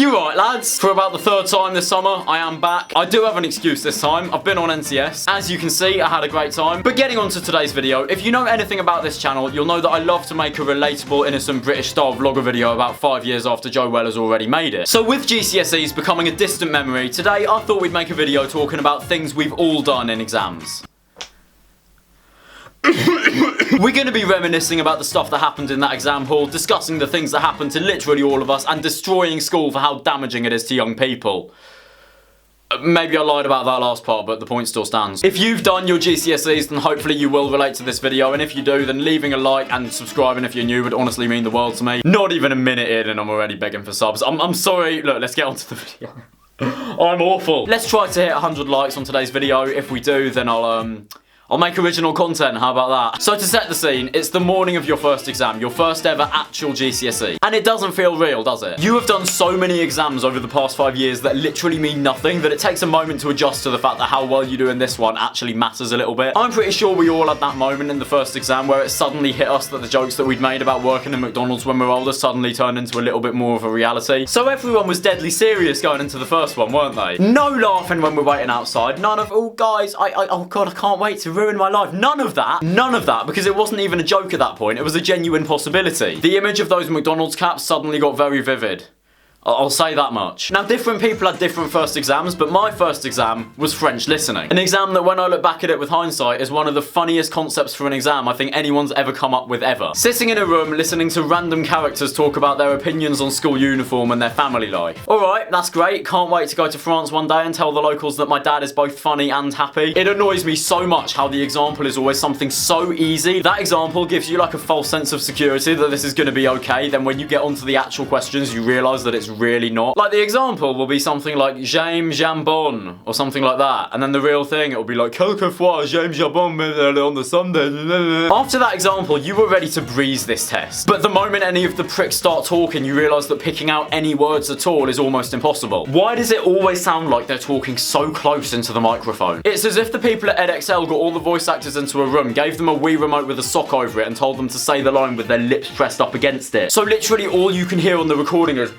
You're right, lads. For about the third time this summer, I am back. I do have an excuse this time. I've been on NCS. As you can see, I had a great time. But getting on to today's video, if you know anything about this channel, you'll know that I love to make a relatable, innocent British style vlogger video about 5 years after Joe Weller's already made it. So with GCSEs becoming a distant memory, today I thought we'd make a video talking about things we've all done in exams. We're going to be reminiscing about the stuff that happened in that exam hall, discussing the things that happened to literally all of us, and destroying school for how damaging it is to young people. Maybe I lied about that last part, but the point still stands. If you've done your GCSEs, then hopefully you will relate to this video, and if you do, then leaving a like and subscribing if you're new would honestly mean the world to me. Not even a minute in and I'm already begging for subs. I'm sorry. Look, let's get on to the video. I'm awful. Let's try to hit 100 likes on today's video. If we do, then I'll make original content, how about that? So to set the scene, it's the morning of your first exam, your first ever actual GCSE. And it doesn't feel real, does it? You have done so many exams over the past 5 years that literally mean nothing, that it takes a moment to adjust to the fact that how well you do in this one actually matters a little bit. I'm pretty sure we all had that moment in the first exam where it suddenly hit us that the jokes that we'd made about working at McDonald's when we were older suddenly turned into a little bit more of a reality. So everyone was deadly serious going into the first one, weren't they? No laughing when we're waiting outside, none of, oh guys, oh god, I can't wait to ruin my life. None of that, because it wasn't even a joke at that point. It was a genuine possibility. The image of those McDonald's caps suddenly got very vivid. I'll say that much. Now, different people had different first exams, but my first exam was French listening. An exam that, when I look back at it with hindsight, is one of the funniest concepts for an exam I think anyone's ever come up with ever. Sitting in a room, listening to random characters talk about their opinions on school uniform and their family life. Alright, that's great. Can't wait to go to France one day and tell the locals that my dad is both funny and happy. It annoys me so much how the example is always something so easy. That example gives you like a false sense of security that this is going to be okay. Then when you get onto the actual questions, you realise that it's really not. Like, the example will be something like j'aime jambon or something like that, and then the real thing, it will be like quelquefois j'aime jambon on the Sunday. After that example, you were ready to breeze this test, but the moment any of the pricks start talking, you realise that picking out any words at all is almost impossible. Why does it always sound like they're talking so close into the microphone? It's as if the people at EdXL got all the voice actors into a room, gave them a Wii remote with a sock over it, and told them to say the line with their lips pressed up against it. So literally all you can hear on the recording is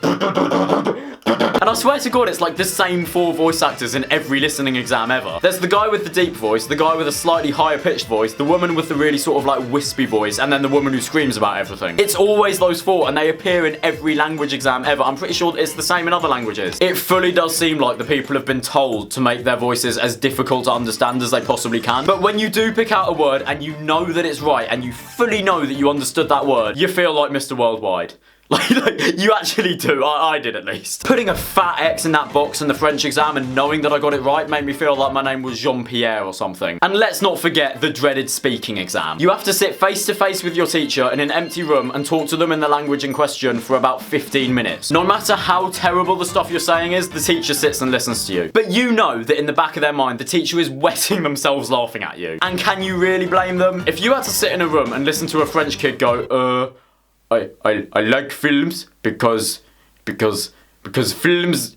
and I swear to God, it's like the same 4 voice actors in every listening exam ever. There's the guy with the deep voice, the guy with a slightly higher pitched voice, the woman with the really sort of like wispy voice, and then the woman who screams about everything. It's always those 4, and they appear in every language exam ever. I'm pretty sure it's the same in other languages. It fully does seem like the people have been told to make their voices as difficult to understand as they possibly can. But when you do pick out a word and you know that it's right, and you fully know that you understood that word, you feel like Mr. Worldwide. Like, you actually do. I did at least. Putting a fat X in that box in the French exam and knowing that I got it right made me feel like my name was Jean-Pierre or something. And let's not forget the dreaded speaking exam. You have to sit face to face with your teacher in an empty room and talk to them in the language in question for about 15 minutes. No matter how terrible the stuff you're saying is, the teacher sits and listens to you. But you know that in the back of their mind, the teacher is wetting themselves laughing at you. And can you really blame them? If you had to sit in a room and listen to a French kid go, I like films because films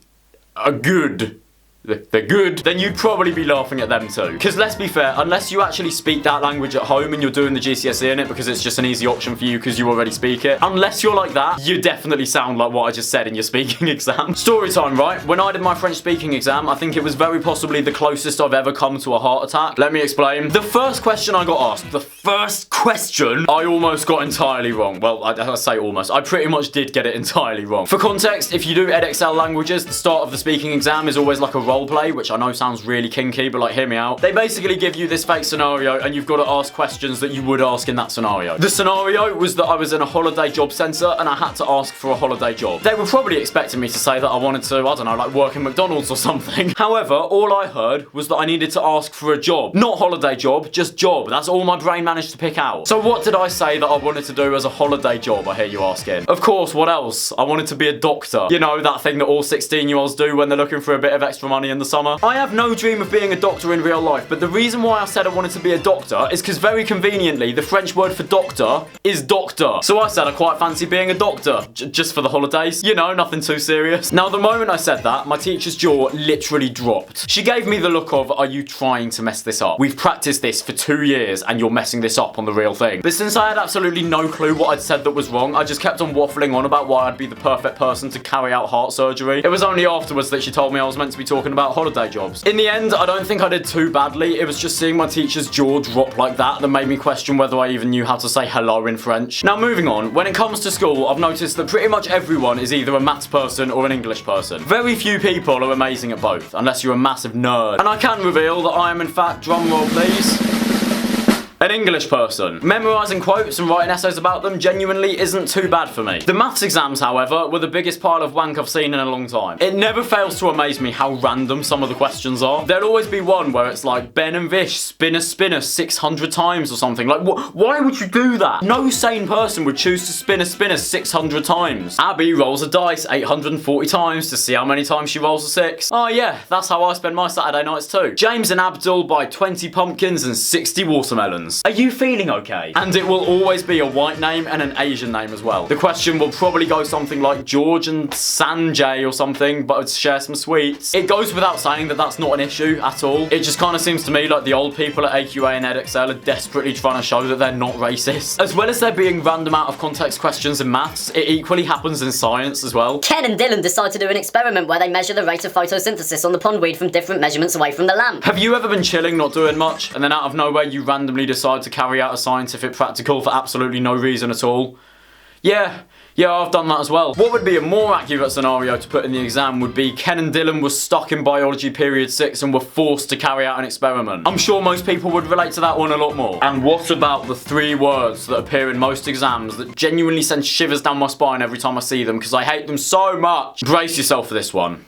are good. They're good, then you'd probably be laughing at them too. Because let's be fair, unless you actually speak that language at home and you're doing the GCSE in it because it's just an easy option for you because you already speak it, unless you're like that, you definitely sound like what I just said in your speaking exam. Story time, right? When I did my French speaking exam, I think it was very possibly the closest I've ever come to a heart attack. Let me explain. The first question I got asked, I almost got entirely wrong. Well, I say almost. I pretty much did get it entirely wrong. For context, if you do EdXL languages, the start of the speaking exam is always like a role play, which I know sounds really kinky, but like, hear me out. They basically give you this fake scenario and you've got to ask questions that you would ask in that scenario. The scenario was that I was in a holiday job centre and I had to ask for a holiday job. They were probably expecting me to say that I wanted to, I don't know, like work in McDonald's or something. However, all I heard was that I needed to ask for a job. Not holiday job, just job. That's all my brain managed to pick out. So what did I say that I wanted to do as a holiday job, I hear you asking? Of course, what else? I wanted to be a doctor. You know, that thing that all 16-year-olds do when they're looking for a bit of extra money money in the summer. I have no dream of being a doctor in real life, but the reason why I said I wanted to be a doctor is because very conveniently, the French word for doctor is doctor. So I said I quite fancy being a doctor, just for the holidays. You know, nothing too serious. Now, the moment I said that, my teacher's jaw literally dropped. She gave me the look of, are you trying to mess this up? We've practiced this for 2 years and you're messing this up on the real thing. But since I had absolutely no clue what I'd said that was wrong, I just kept on waffling on about why I'd be the perfect person to carry out heart surgery. It was only afterwards that she told me I was meant to be talking about holiday jobs. In the end, I don't think I did too badly. It was just seeing my teacher's jaw drop like that that made me question whether I even knew how to say hello in French. Now, moving on, when it comes to school, I've noticed that pretty much everyone is either a maths person or an English person. Very few people are amazing at both, unless you're a massive nerd. And I can reveal that I am in fact, drumroll please, an English person. Memorising quotes and writing essays about them genuinely isn't too bad for me. The maths exams, however, were the biggest pile of wank I've seen in a long time. It never fails to amaze me how random some of the questions are. There'll always be one where it's like, Ben and Vish, spin a spinner 600 times or something. Like, why would you do that? No sane person would choose to spin a spinner 600 times. Abby rolls a dice 840 times to see how many times she rolls a 6. Oh yeah, that's how I spend my Saturday nights too. James and Abdul buy 20 pumpkins and 60 watermelons. Are you feeling okay? And it will always be a white name and an Asian name as well. The question will probably go something like George and Sanjay or something, but I'd share some sweets. It goes without saying that that's not an issue at all. It just kind of seems to me like the old people at AQA and EdXL are desperately trying to show that they're not racist. As well as there being random out of context questions in maths, it equally happens in science as well. Ken and Dylan decide to do an experiment where they measure the rate of photosynthesis on the pondweed from different measurements away from the lamp. Have you ever been chilling, not doing much, and then out of nowhere you randomly decide to carry out a scientific practical for absolutely no reason at all? Yeah, I've done that as well. What would be a more accurate scenario to put in the exam would be Ken and Dylan were stuck in biology period 6 and were forced to carry out an experiment. I'm sure most people would relate to that one a lot more. And what about the 3 words that appear in most exams that genuinely send shivers down my spine every time I see them because I hate them so much? Brace yourself for this one.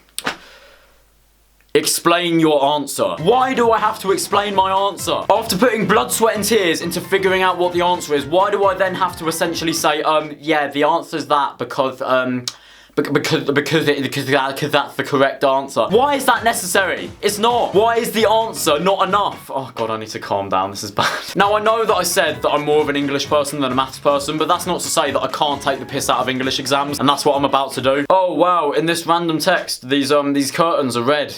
Explain your answer. Why do I have to explain my answer? After putting blood, sweat and tears into figuring out what the answer is, why do I then have to essentially say, yeah, the answer's that because that's the correct answer? Why is that necessary? It's not. Why is the answer not enough? Oh god, I need to calm down, this is bad. Now, I know that I said that I'm more of an English person than a maths person, but that's not to say that I can't take the piss out of English exams, and that's what I'm about to do. Oh wow, in this random text, these curtains are red.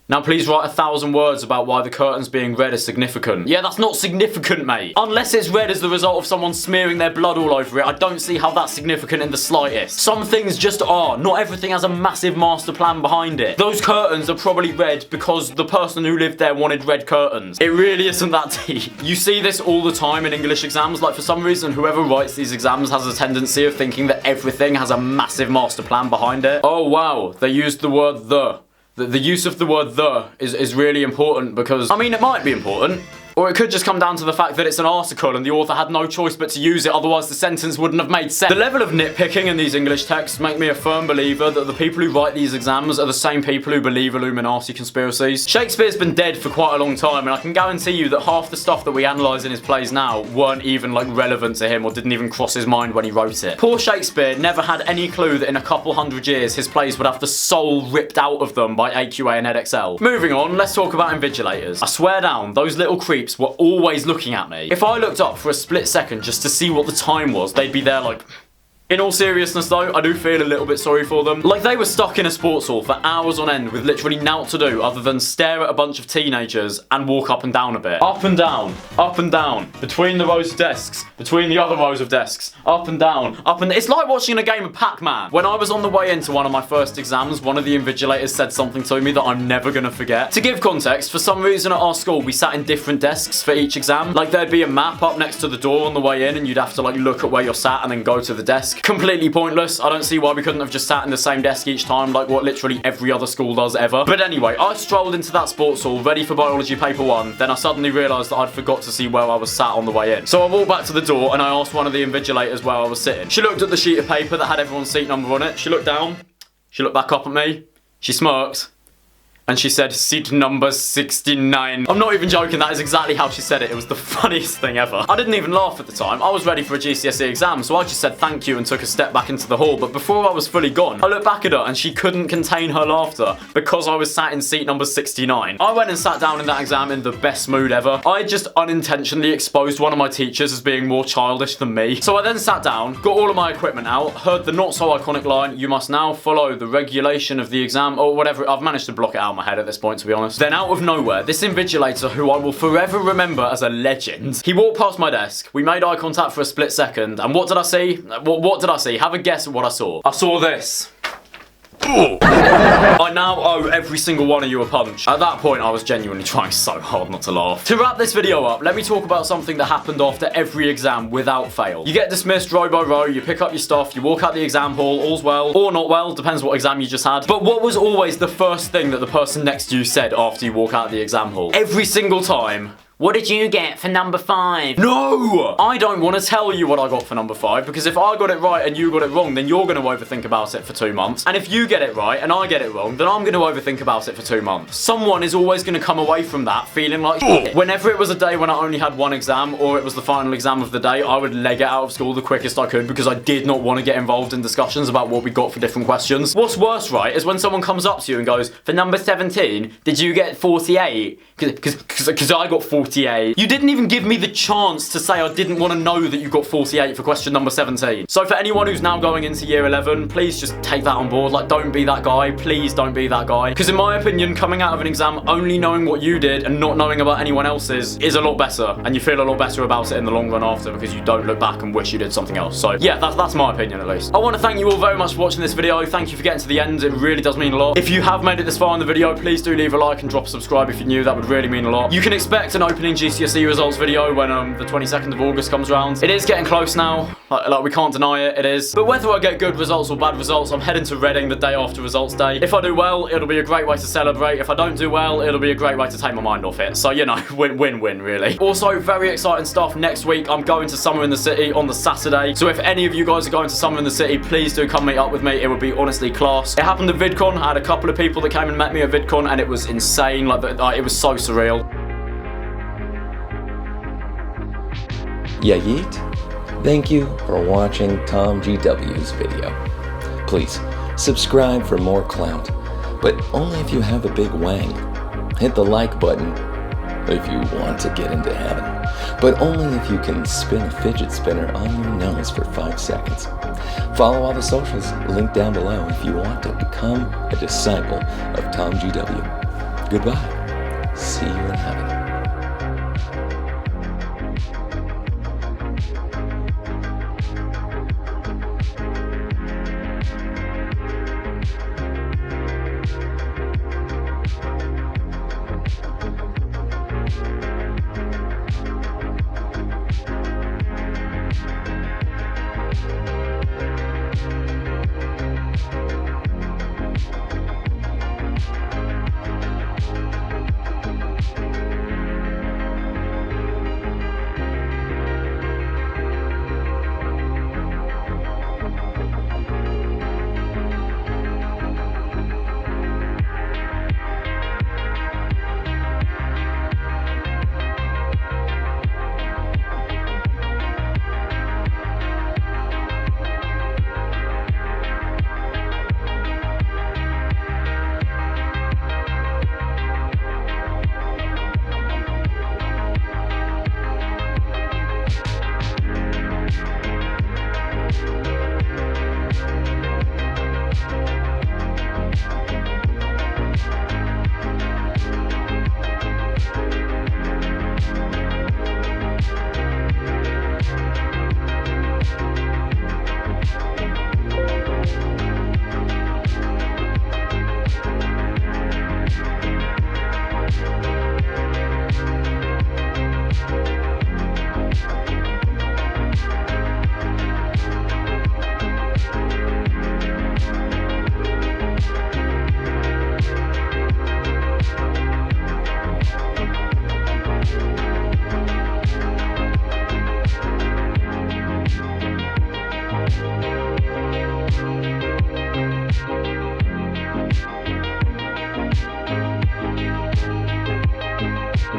Now please write 1,000 words about why the curtains being red is significant. Yeah, that's not significant, mate. Unless it's red as the result of someone smearing their blood all over it, I don't see how that's significant in the slightest. Some things just are. Not everything has a massive master plan behind it. Those curtains are probably red because the person who lived there wanted red curtains. It really isn't that deep. You see this all the time in English exams. Like, for some reason, whoever writes these exams has a tendency of thinking that everything has a massive master plan behind it. Oh wow, they used the word the. The use of the word the is really important because, I mean, it might be important. Or it could just come down to the fact that it's an article and the author had no choice but to use it, otherwise the sentence wouldn't have made sense. The level of nitpicking in these English texts make me a firm believer that the people who write these exams are the same people who believe Illuminati conspiracies. Shakespeare's been dead for quite a long time, and I can guarantee you that half the stuff that we analyse in his plays now weren't even relevant to him or didn't even cross his mind when he wrote it. Poor Shakespeare never had any clue that in a couple hundred years his plays would have the soul ripped out of them by AQA and EdXL. Moving on, let's talk about Invigilators. I swear down, those little creeps were always looking at me. If I looked up for a split second just to see what the time was, they'd be there like... In all seriousness though, I do feel a little bit sorry for them. Like, they were stuck in a sports hall for hours on end with literally naught to do other than stare at a bunch of teenagers and walk up and down a bit. Up and down, between the rows of desks, between the other rows of desks, up and down, up and... It's like watching a game of Pac-Man. When I was on the way into one of my first exams, one of the invigilators said something to me that I'm never gonna forget. To give context, for some reason at our school, we sat in different desks for each exam. Like, there'd be a map up next to the door on the way in and you'd have to look at where you're sat and then go to the desk. Completely pointless. I don't see why we couldn't have just sat in the same desk each time like what literally every other school does ever. But anyway, I strolled into that sports hall ready for biology paper 1, then I suddenly realised that I'd forgot to see where I was sat on the way in. So I walked back to the door and I asked one of the invigilators where I was sitting. She looked at the sheet of paper that had everyone's seat number on it, she looked down, she looked back up at me, she smirked, And she said, seat number 69. I'm not even joking, that is exactly how she said it. It was the funniest thing ever. I didn't even laugh at the time. I was ready for a GCSE exam, so I just said thank you and took a step back into the hall. But before I was fully gone, I looked back at her and she couldn't contain her laughter because I was sat in seat number 69. I went and sat down in that exam in the best mood ever. I just unintentionally exposed one of my teachers as being more childish than me. So I then sat down, got all of my equipment out, heard the not so iconic line, you must now follow the regulation of the exam, or whatever. I've managed to block it out of my head at this point, to be honest. Then out of nowhere, this invigilator, who I will forever remember as a legend, he walked past my desk, we made eye contact for a split second, and what did I see? What did I see? Have a guess at what I saw. I saw this. I now owe every single one of you a punch. At that point, I was genuinely trying so hard not to laugh. To wrap this video up, let me talk about something that happened after every exam without fail. You get dismissed row by row, you pick up your stuff, you walk out the exam hall, all's well, or not well, depends what exam you just had. But what was always the first thing that the person next to you said after you walk out of the exam hall? Every single time. What did you get for number 5? No! I don't want to tell you what I got for number 5, because if I got it right and you got it wrong, then you're going to overthink about it for 2 months. And if you get it right and I get it wrong, then I'm going to overthink about it for 2 months. Someone is always going to come away from that feeling like shit. Whenever it was a day when I only had one exam, or it was the final exam of the day, I would leg it out of school the quickest I could because I did not want to get involved in discussions about what we got for different questions. What's worse, right, is when someone comes up to you and goes, for number 17, did you get 48? Because I got 48. You didn't even give me the chance to say I didn't want to know that you got 48 for question number 17. So for anyone who's now going into year 11, please just take that on board. Like, don't be that guy. Please don't be that guy. Because in my opinion, coming out of an exam only knowing what you did and not knowing about anyone else's is a lot better. And you feel a lot better about it in the long run after, because you don't look back and wish you did something else. So yeah, that's my opinion at least. I want to thank you all very much for watching this video. Thank you for getting to the end. It really does mean a lot. If you have made it this far in the video, please do leave a like and drop a subscribe if you're new. That would really mean a lot. You can expect an opening GCSE results video when the 22nd of August comes around. It is getting close now. Like we can't deny it, it is. But whether I get good results or bad results, I'm heading to Reading the day after results day. If I do well, it'll be a great way to celebrate. If I don't do well, it'll be a great way to take my mind off it. So, you know, win-win really. Also, very exciting stuff next week. I'm going to Summer in the City on the Saturday. So if any of you guys are going to Summer in the City, please do come meet up with me. It would be honestly class. It happened at VidCon. I had a couple of people that came and met me at VidCon, and it was insane. It was so surreal. Yeah, yeet. Thank you for watching Tom GW's video. Please, subscribe for more clout, but only if you have a big wang. Hit the like button if you want to get into heaven, but only if you can spin a fidget spinner on your nose for 5 seconds. Follow all the socials linked down below if you want to become a disciple of Tom GW. Goodbye. See you in heaven.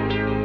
Bye.